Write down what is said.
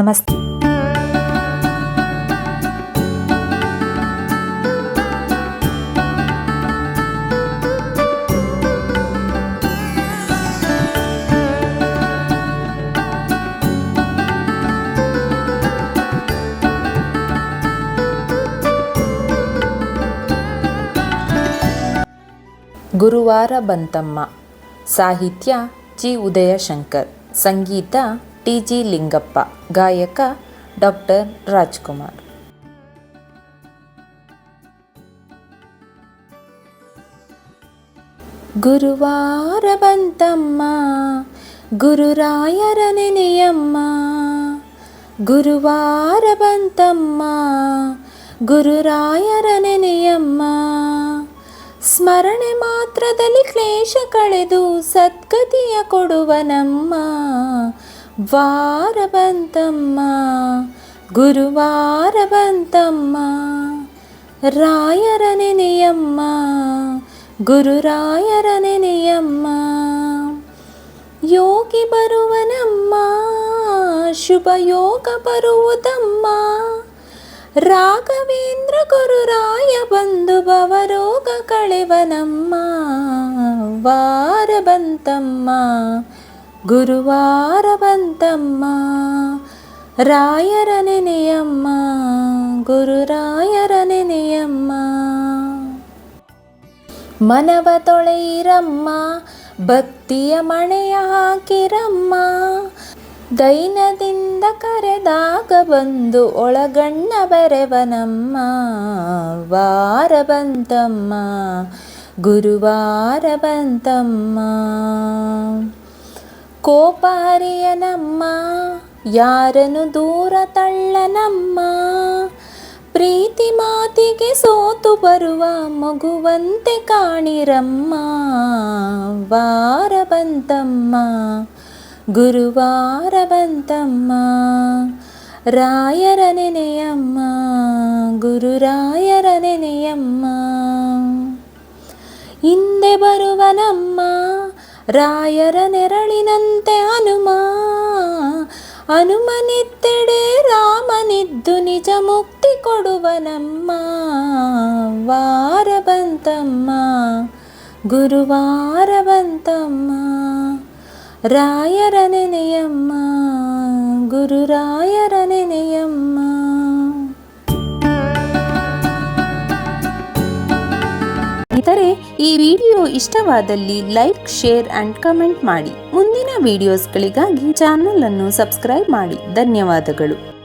ನಮಸ್ತೆ. ಗುರುವಾರ ಬಂತಮ್ಮ. ಸಾಹಿತ್ಯ ಜಿ ಉದಯಶಂಕರ್. ಸಂಗೀತ ಟಿ ಜಿ ಲಿಂಗಪ್ಪ. ಗಾಯಕ ಡಾಕ್ಟರ್ ರಾಜ್ಕುಮಾರ್. ಗುರುವಾರ ಬಂತಮ್ಮ, ಗುರುರಾಯರ ನೆನೆಯಮ್ಮ. ಗುರುವಾರ ಬಂತಮ್ಮ, ಗುರುರಾಯರ ನೆನೆಯಮ್ಮ. ಸ್ಮರಣೆ ಮಾತ್ರದಲ್ಲಿ ಕ್ಲೇಶ ಕಳೆದು ಸದ್ಗತಿಯ ಕೊಡುವನಮ್ಮ. ವಾರ ಬಂತಮ್ಮ, ಗುರುವಾರ ಬಂತಮ್ಮ. ರಾಯರ ನೆನೆಯಮ್ಮ, ಗುರುರಾಯರ ನೆನೆಯಮ್ಮ. ಯೋಗಿ ಬರುವನಮ್ಮ, ಶುಭ ಯೋಗ ಬರುವುದಮ್ಮ. ರಾಘವೇಂದ್ರ ಗುರುರಾಯ ಬಂದು ಭವರೋಗ ಕಳೆವನಮ್ಮ. ವಾರ ಬಂತಮ್ಮ, ಗುರುವಾರ ಬಂತಮ್ಮ. ರಾಯರ ನೆನೆಯಮ್ಮ, ಗುರುರಾಯರ ನೆನೆಯಮ್ಮ. ಮನವ ತೊಳೆಯಿರಮ್ಮ, ಭಕ್ತಿಯ ಮಣೆಯ ಹಾಕಿರಮ್ಮ. ದೈನದಿಂದ ಕರೆದಾಗ ಬಂದು ಒಳಗಣ್ಣ ಬೆರೆವನಮ್ಮ. ವಾರ ಬಂತಮ್ಮ, ಗುರುವಾರ ಬಂತಮ್ಮ. ಕೋಪ ಹರಿಯನಮ್ಮ, ಯಾರನ್ನು ದೂರ ತಳ್ಳನಮ್ಮ. ಪ್ರೀತಿ ಮಾತಿಗೆ ಸೋತು ಬರುವ ಮಗುವಂತೆ ಕಾಣಿರಮ್ಮ. ವಾರ ಬಂತಮ್ಮ, ಗುರುವಾರ ಬಂತಮ್ಮ. ರಾಯರ ನೆನೆಯಮ್ಮ, ಗುರುರಾಯರ ನೆನೆಯಮ್ಮ. ಹಿಂದೆ ಬರುವನಮ್ಮ, ರಾಯರ ನೆರಳಿನಂತೆ ಹನುಮ. ಹನುಮನಿತ್ತೆಡೆ ರಾಮನಿದ್ದು ನಿಜ ಮುಕ್ತಿ ಕೊಡುವನಮ್ಮ. ವಾರ ಬಂತಮ್ಮ, ಗುರುವಾರ ಬಂತಮ್ಮ. ರಾಯರ ನೆನೆಯಮ್ಮ, ಗುರುರಾಯರ ನೆನೆಯಮ್ಮ. ಇತರೆ ಈ ವಿಡಿಯೋ ಇಷ್ಟವಾದಲ್ಲಿ ಲೈಕ್, ಶೇರ್ ಅಂಡ್ ಕಮೆಂಟ್ ಮಾಡಿ. ಮುಂದಿನ ವಿಡಿಯೋಸ್ಗಳಿಗಾಗಿ ಚಾನಲ್ ಅನ್ನು ಸಬ್ಸ್ಕ್ರೈಬ್ ಮಾಡಿ. ಧನ್ಯವಾದಗಳು.